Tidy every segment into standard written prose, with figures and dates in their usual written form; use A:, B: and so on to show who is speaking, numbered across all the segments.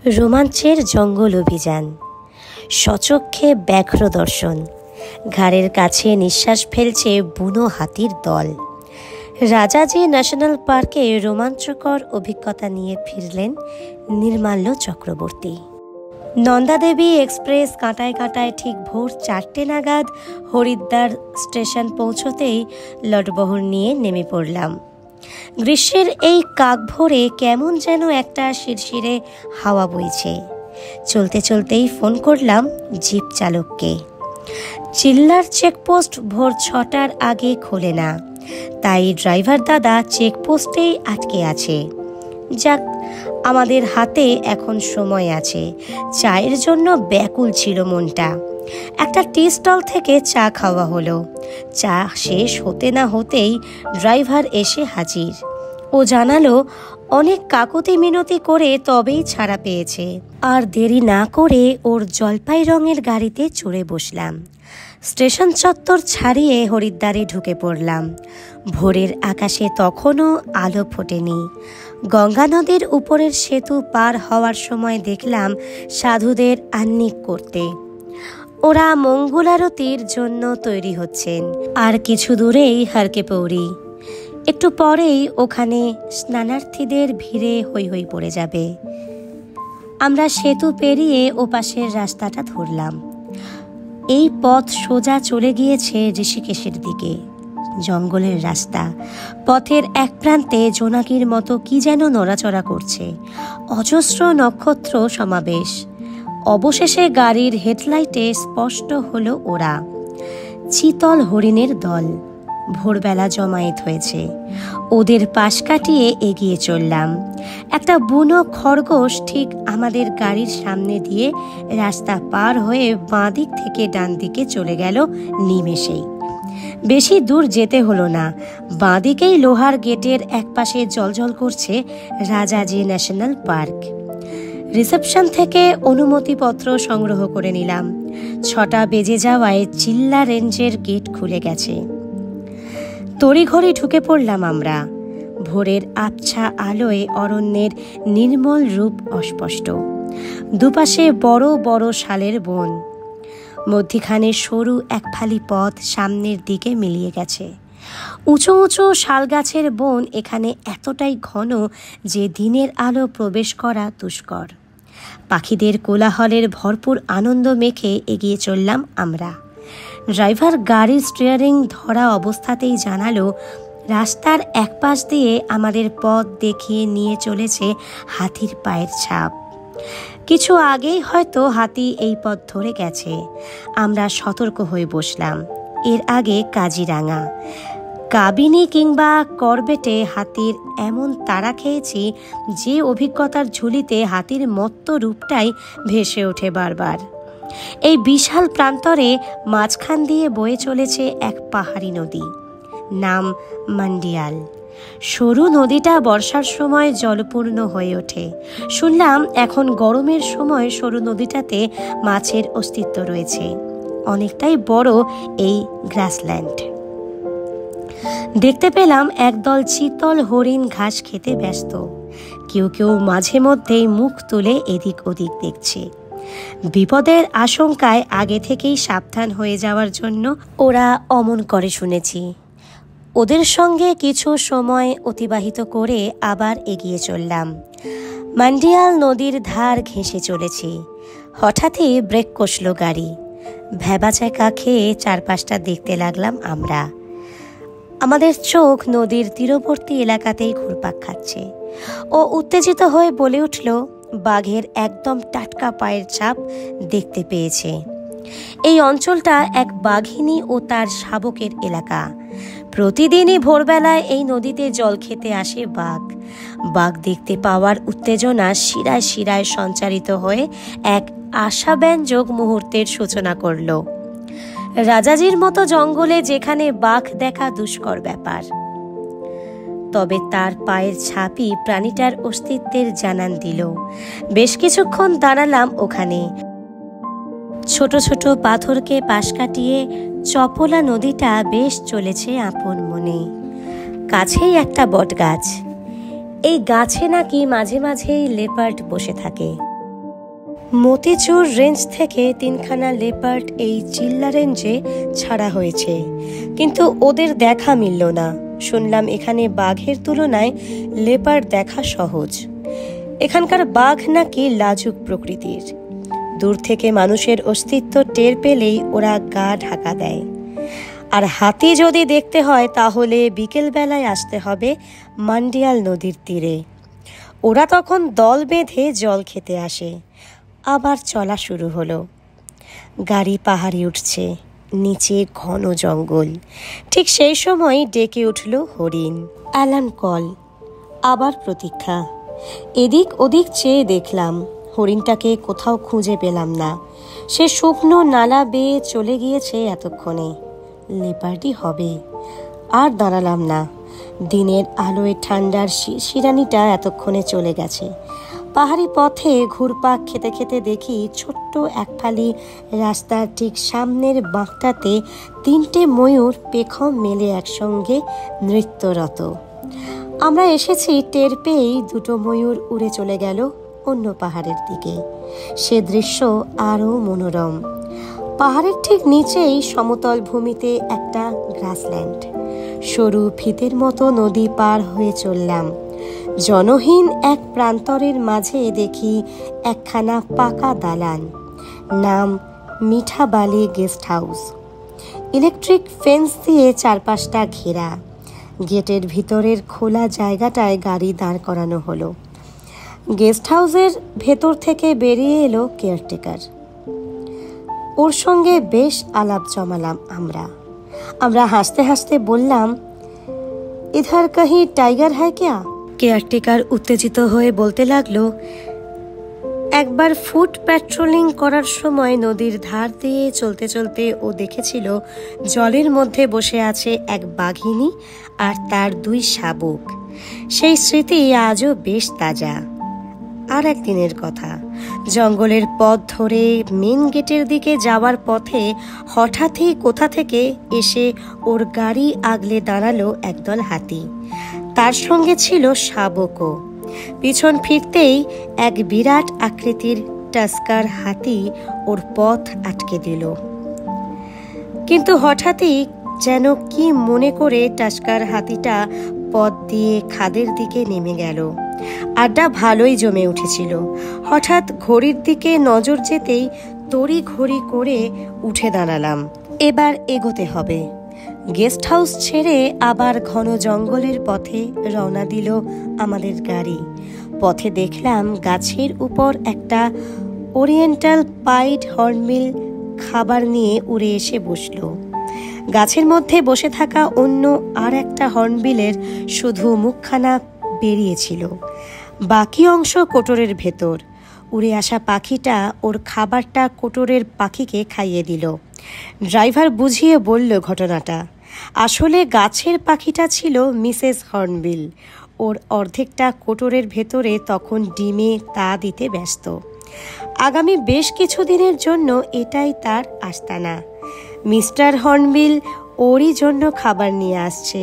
A: রোমাঞ্চের জঙ্গল অভিযান, সচক্ষে ব্যাঘ্র দর্শন, ঘাড়ের কাছে নিঃশ্বাস ফেলছে বুনো হাতির দল। রাজাজি ন্যাশনাল পার্কে রোমাঞ্চকর অভিজ্ঞতা নিয়ে ফিরলেন নির্মাল্য চক্রবর্তী। নন্দাদেবী এক্সপ্রেস কাঁটায় কাঁটায় ঠিক ভোর 4টে নাগাদ হরিদ্বার স্টেশন পৌঁছতেই লটবহর নিয়ে নেমে পড়লাম। গ্রীষ্মের এই কাকভোরে কেমন যেন একটা শিরশিরে হাওয়া বইছে। চলতে চলতেই ফোন করলাম জিপ চালককে। চিল্লার চেকপোস্ট ভোর 6টার আগে খোলে না, তাই ড্রাইভার দাদা চেকপোস্টেই আটকে আছে। যাক, আমাদের হাতে এখন সময় আছে। চায়ের জন্য ব্যাকুল ছিল মনটা। একটা টি স্টল থেকে চা খাওয়া হলো। চা শেষ হতে না হতেই ড্রাইভার এসে হাজির। ও জানালো অনেক কাকুতি মিনতি করে তবেই ছাড়া পেয়েছে। আর দেরি না করে ওর জলপাই রঙের গাড়িতে চড়ে বসলাম। স্টেশন চত্বর ছাড়িয়ে হরিদ্বারে ঢুকে পড়লাম। ভোরের আকাশে তখনও আলো ফোটেনি। গঙ্গা নদীর উপরের সেতু পার হওয়ার সময় দেখলাম সাধুদের আহ্নিক করতে। ওরা মঙ্গলারতির জন্য তৈরি হচ্ছেন। আর কিছু দূরেই হরকে পৌরি। একটু পরেই ওখানে স্নানার্থীদের ভিড়ে হৈ হৈ পড়ে যাবে। আমরা সেতু পেরিয়ে ওপাশের রাস্তাটা ধরলাম। এই পথ সোজা চলে গিয়েছে ঋষিকেশের দিকে। জঙ্গলের রাস্তা। পথের এক প্রান্তে জোনাকির মতো কি যেন নড়াচড়া করছে। অজস্র নক্ষত্র সমাবেশ। অবশেষে গাড়ির হেডলাইটে স্পষ্ট হলো ওরা। চিতল হরিণের দল। ভোরবেলা জমায়েত হয়েছে। ওদের পাশ কাটিয়ে এগিয়ে চললাম। একটা বুনো খরগোশ ঠিক আমাদের গাড়ির সামনে দিয়ে রাস্তা পার হয়ে বাঁ দিক থেকে ডান দিকে চলে গেল নিমেষেই। বেশি দূর যেতে হলো না। বাঁ দিকেই লোহার গেটের একপাশে জ্বলজ্বল করছে রাজাজি ন্যাশনাল পার্ক। রিসেপশন থেকে অনুমতিপত্র সংগ্রহ করে নিলাম। 6টা বেজে যাওয়ায় চিল্লা রেঞ্জের গেট খুলে গেছে। তড়িঘড়ি ঢুকে পড়লাম আমরা। ভোরের আবছা আলোয় অরণ্যের নির্মল রূপ অস্পষ্ট। দুপাশে বড় বড় শালের বন। মধ্যিখানে সরু এক ফালি পথ সামনের দিকে মিলিয়ে গেছে। উঁচু উঁচু শাল গাছের বন এখানে এতটাই ঘন যে দিনের আলো প্রবেশ করা দুষ্কর। পাখিদের কোলাহলের ভরপুর আনন্দ মেখে এগিয়ে চললাম আমরা। ড্রাইভার গাড়ির স্টিয়ারিং ধরা অবস্থাতেই জানালো রাস্তার এক পাশ দিয়ে আমাদের পথ দেখিয়ে নিয়ে চলেছে হাতির পায়ের ছাপ। কিছু আগেই হয়তো হাতি এই পথ ধরে গেছে। আমরা সতর্ক হয়ে বসলাম। এর আগে কাজিরাঙা, কাবিনী কিংবা করবেটে হাতির এমন তাড়া খেয়েছি যে অভিজ্ঞতার ঝুলিতে হাতির মত্ত রূপটাই ভেসে ওঠে বারবার। এই বিশাল প্রান্তরে মাঝখান দিয়ে বয়ে চলেছে এক পাহাড়ি নদী, নাম মান্ডিয়াল। সরু নদীটা বর্ষার সময় জলপূর্ণ হয়ে ওঠে। শুনলাম এখন গরমের সময় সরু নদীটাতে মাছের অস্তিত্ব রয়েছে। অনেকটাই বড় এই গ্রাসল্যান্ড। দেখতে পেলাম একদল চিতল হরিণ ঘাস খেতে ব্যস্ত। কেউ কেউ মাঝে মধ্যেই মুখ তুলে এদিক ওদিক দেখছে। বিপদের আশঙ্কায় আগে থেকেই সাবধান হয়ে যাওয়ার জন্য ওরা অমন করে শুনেছি। ওদের সঙ্গে কিছু সময় অতিবাহিত করে আবার এগিয়ে চললাম। মান্ডিয়াল নদীর ধার ঘেঁষে চলেছি। হঠাৎই ব্রেক কষল গাড়ি। ভ্যাবাচাকা খেয়ে চারপাশটা দেখতে লাগলাম আমরা। আমাদের চোখ নদীর তীরবর্তী এলাকাতেই ঘুরপাক খাচ্ছে। ও উত্তেজিত হয়ে বলে উঠল বাঘের একদম টাটকা পায়ের ছাপ দেখতে পেয়েছে। এই অঞ্চলটা এক বাঘিনী ও তার শাবকের এলাকা। প্রতিদিনই ভোরবেলায় এই নদীতে জল খেতে আসে বাঘ। বাঘ দেখতে পাওয়ার উত্তেজনা শিরায় শিরায় সঞ্চারিত হয়ে এক আশাব্যঞ্জক মুহূর্তের সূচনা করল। রাজাজির মতো জঙ্গলে যেখানে বাঘ দেখা দুষ্কর ব্যাপার, তবে তার পায়ের ছাপই প্রাণীটার অস্তিত্বের জানান দিল। বেশ কিছুক্ষণ দাঁড়ালাম ওখানে। ছোট ছোট পাথরকে পাশ কাটিয়ে চপলা নদীটা বেশ চলেছে আপন মনে। কাছেই একটা বট গাছ। এই গাছে নাকি মাঝে মাঝেই লেপার্ড বসে থাকে। মতিচুর রেঞ্জ থেকে 3খানা লেপার্ড এই চিল্লা রেঞ্জে ছাড়া হয়েছে, কিন্তু ওদের দেখা মিলল না। শুনলাম এখানে বাঘের তুলনায় লেপার্ড দেখা সহজ। এখানকার বাঘ নাকি লাজুক প্রকৃতির। দূর থেকে মানুষের অস্তিত্ব টের পেলেই ওরা গা ঢাকা দেয়। আর হাতি যদি দেখতে হয় তাহলে বিকেল বেলায় আসতে হবে মান্ডিয়াল নদীর তীরে। ওরা তখন দল বেঁধে জল খেতে আসে। আবার চলা শুরু হলো। গাড়ি পাহাড়ে উঠছে, নিচে ঘন জঙ্গল। ঠিক সেই সময় ডেকে উঠল হরিণ। অ্যালার্ম কল, আবার প্রতীক্ষা। এদিক ওদিক চেয়ে দেখলাম, হরিণটাকে কোথাও খুঁজে পেলাম না। সে শুকনো নালা বেয়ে চলে গিয়েছে এতক্ষণে। লেপার্ডই হবে। আর দাঁড়ালাম না। দিনের আলোয় ঠান্ডার শিরানিটা এতক্ষণে চলে গেছে। পাহাড়ি পথে ঘুরপাক খেতে খেতে দেখি ছোট্ট এক ফালি রাস্তার ঠিক সামনের বাঁকটাতে 3টে ময়ূর পেখম মেলে একসঙ্গে নৃত্যরত। আমরা এসেছি টের পেয়েই 2টো ময়ূর উড়ে চলে গেল অন্য পাহাড়ের দিকে। সে দৃশ্য আরও মনোরম। পাহাড়ের ঠিক নিচেই সমতল ভূমিতে একটা গ্রাসল্যান্ড। সরু ফিতের মতো নদী পার হয়ে চললাম। জনহীন এক প্রান্তরের মাঝে দেখি একখানা পাকা দালান, নাম মিঠাবালি গেস্ট হাউস। ইলেকট্রিক ফেন্স দিয়ে চারপাশটা ঘেরা। গেটের ভিতরের খোলা জায়গাটায় গাড়ি দাঁড় করানো হলো। গেস্ট হাউসের ভেতর থেকে বেরিয়ে এলো কেয়ারটেকার। ওর সঙ্গে বেশ আলাপ জমালাম আমরা হাসতে হাসতে বললাম, ইধার কাহি টাইগার হ্যায় ক্যা? কেয়ারটেকার উত্তেজিত হয়ে বলতে লাগলো, একবার ফুট প্যাট্রোলিং করার সময় নদীর ধার দিয়ে চলতে চলতে ও দেখেছিল জলের মধ্যে বসে আছে এক বাঘিনী আর তার 2 শাবক। সেই স্মৃতি আজও বেশ তাজা। আর একদিনের কথা, জঙ্গলের পথ ধরে মেন গেটের দিকে যাওয়ার পথে হঠাৎই কোথা থেকে এসে ওর গাড়ি আগলে দাঁড়ালো একদল হাতি। তার সঙ্গে ছিল শাবকও। পিছন ফিরতেই এক বিরাট আকৃতির টাস্কার হাতি ওর পথ আটকে দিল। কিন্তু হঠাৎই যেন কি মনে করে টাস্কার হাতিটা পথ দিয়ে খাদের দিকে নেমে গেল। আড্ডা ভালোই জমে উঠেছিল। হঠাৎ ঘড়ির দিকে নজর যেতেই তড়ি ঘড়ি করে উঠে দাঁড়ালাম। এবার এগোতে হবে। গেস্ট হাউস ছেড়ে আবার ঘন জঙ্গলের পথে রওনা দিল আমাদের গাড়ি। পথে দেখলাম গাছের উপর একটা ওরিয়েন্টাল পাইড হর্নবিল খাবার নিয়ে উড়ে এসে বসল। গাছের মধ্যে বসে থাকা অন্য আর একটা হর্নবিলের শুধু মুখখানা বেরিয়েছিল, বাকি অংশ কোটরের ভেতর। উড়ে আসা পাখিটা ওর খাবারটা কোটরের পাখিকে খাইয়ে দিল। ড্রাইভার বুঝিয়ে বলল ঘটনাটা। আসলে গাছের পাখিটা ছিল মিসেস হর্নবিল। ওর অর্ধেকটা কোটরের ভেতরে তখন ডিমে তা দিতে ব্যস্ত। আগামী বেশ কিছুদিনের জন্য এটাই তার আস্তানা। মিস্টার হর্নবিল ওরই জন্য খাবার নিয়ে আসছে।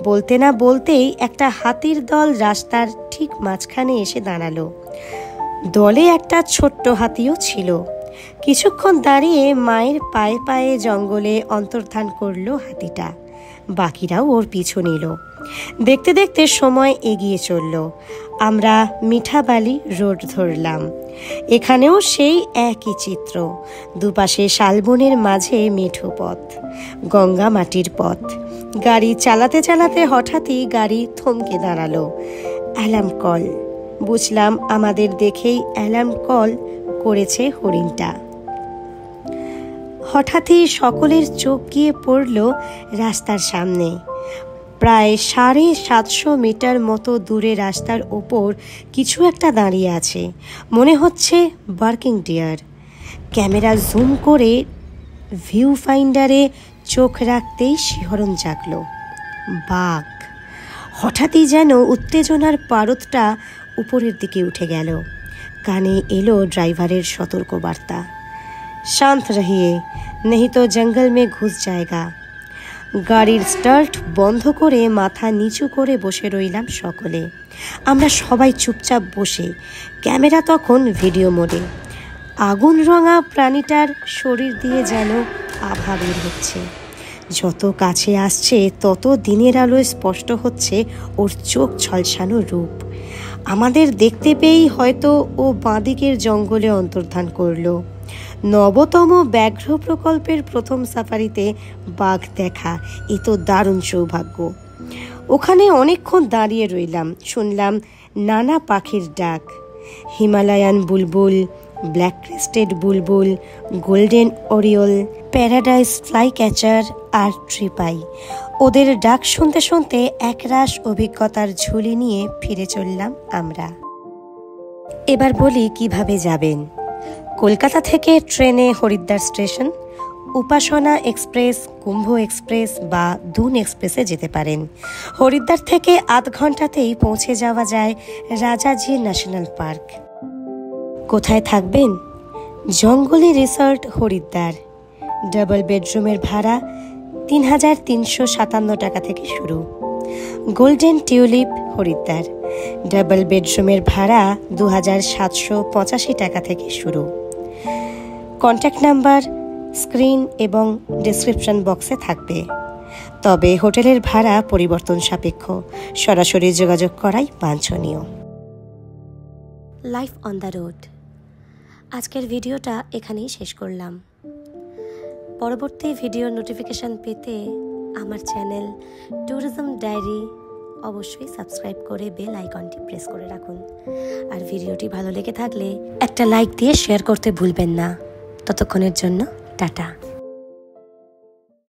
A: বলতে না বলতেই একটা হাতির দল রাস্তার ঠিক মাঝখানে এসে দাঁড়ালো। দলে একটা ছোট্ট হাতিও ছিল। কিছুক্ষণ দাঁড়িয়ে মায়ের পায়ে পায়ে জঙ্গলে অন্তর্ধান করলো হাতিটা। বাকিরাও ওর পিছু নিল। দেখতে দেখতে সময় এগিয়ে চলল। আমরা মিঠাবালি রোড ধরলাম। এখানেও সেই একই চিত্র। দুপাশে শালবনের মাঝে মেঠো পথ, গঙ্গা মাটির পথ। গাড়ি চালাতে চালাতে হঠাৎই গাড়ি থমকে দাঁড়ালো। Alarm call. বুঝলাম আমাদের দেখেই অ্যালার্ম কল করেছে হরিণটা। হঠাৎই সকলের চোখ গিয়ে পড়ল রাস্তার সামনে। প্রায় 750 মিটার মতো দূরে রাস্তার ওপর কিছু একটা দাঁড়িয়ে আছে। মনে হচ্ছে বার্কিং ডিয়ার। ক্যামেরা জুম করে ভিউ ফাইন্ডারে চোখ রাখতেই শিহরণ জাগল। বাঘ। হঠাৎই যেন উত্তেজনার পারদটা উপরের দিকে উঠে গেল। কানে এলো ড্রাইভারের সতর্কবার্তা, শান্ত রহিয়ে, नहीं तो जंगल में घुस जाएगा। গাড়ির স্টার্ট বন্ধ করে মাথা নিচু করে বসে রইলাম সকলে। আমরা সবাই চুপচাপ বসে, ক্যামেরা তখন ভিডিও মোডে। আগুন রঙা প্রাণীটার শরীর দিয়ে যেন আভা বের হচ্ছে। যত কাছে আসছে তত দিনের আলোয় স্পষ্ট হচ্ছে ওর চোখ ঝলসানো রূপ। আমাদের দেখতে পেয়েই হয়তো ও বাঁদিকের জঙ্গলে অন্তর্ধান করল। নবতম ব্যাঘ্র প্রকল্পের প্রথম সাফারিতে বাঘ দেখা এ তো দারুণ সৌভাগ্য। ওখানে অনেকক্ষণ দাঁড়িয়ে রইলাম, শুনলাম নানা পাখির ডাক। Himalayan bulbul, black crested bulbul, golden oriole, paradise flycatcher আর ট্রিপাই। ওদের ডাক শুনতে শুনতে একরাশ অভিজ্ঞতার ঝুলি নিয়ে ফিরে চললাম আমরা। এবার বলি কিভাবে যাবেন। কলকাতা থেকে ট্রেনে হরিদ্বার স্টেশন, উপাসনা এক্সপ্রেস, কুম্ভ এক্সপ্রেস বা দুন এক্সপ্রেসে যেতে পারেন। হরিদ্বার থেকে আধ ঘন্টাতেই পৌঁছে যাওয়া যায় রাজাজি ন্যাশনাল পার্ক। কোথায় থাকবেন? জঙ্গলি রিসর্ট হরিদ্বার। ডাবল বেডরুমের ভাড়া ৩,৩৫৭ টাকা থেকে শুরু। গোল্ডেন টিউলিপ হরিদ্বার, ডাবল বেডরুমের ভাড়া ২,৭৮৫ টাকা থেকে শুরু। কন্ট্যাক্ট নাম্বার স্ক্রিন এবং ডেসক্রিপশন বক্সে থাকবে। তবে হোটেলের ভাড়া পরিবর্তন সাপেক্ষ, সরাসরি যোগাযোগ করাই বাঞ্ছনীয়। Life on the road. আজকের ভিডিওটা এখানেই শেষ করলাম। পরবর্তী ভিডিওর নোটিফিকেশান পেতে আমার চ্যানেল ট্যুরিজম ডায়েরি অবশ্যই সাবস্ক্রাইব করে বেল আইকনটি প্রেস করে রাখুন। আর ভিডিওটি ভালো লেগে থাকলে একটা লাইক দিয়ে শেয়ার করতে ভুলবেন না। ততক্ষণের জন্য টাটা।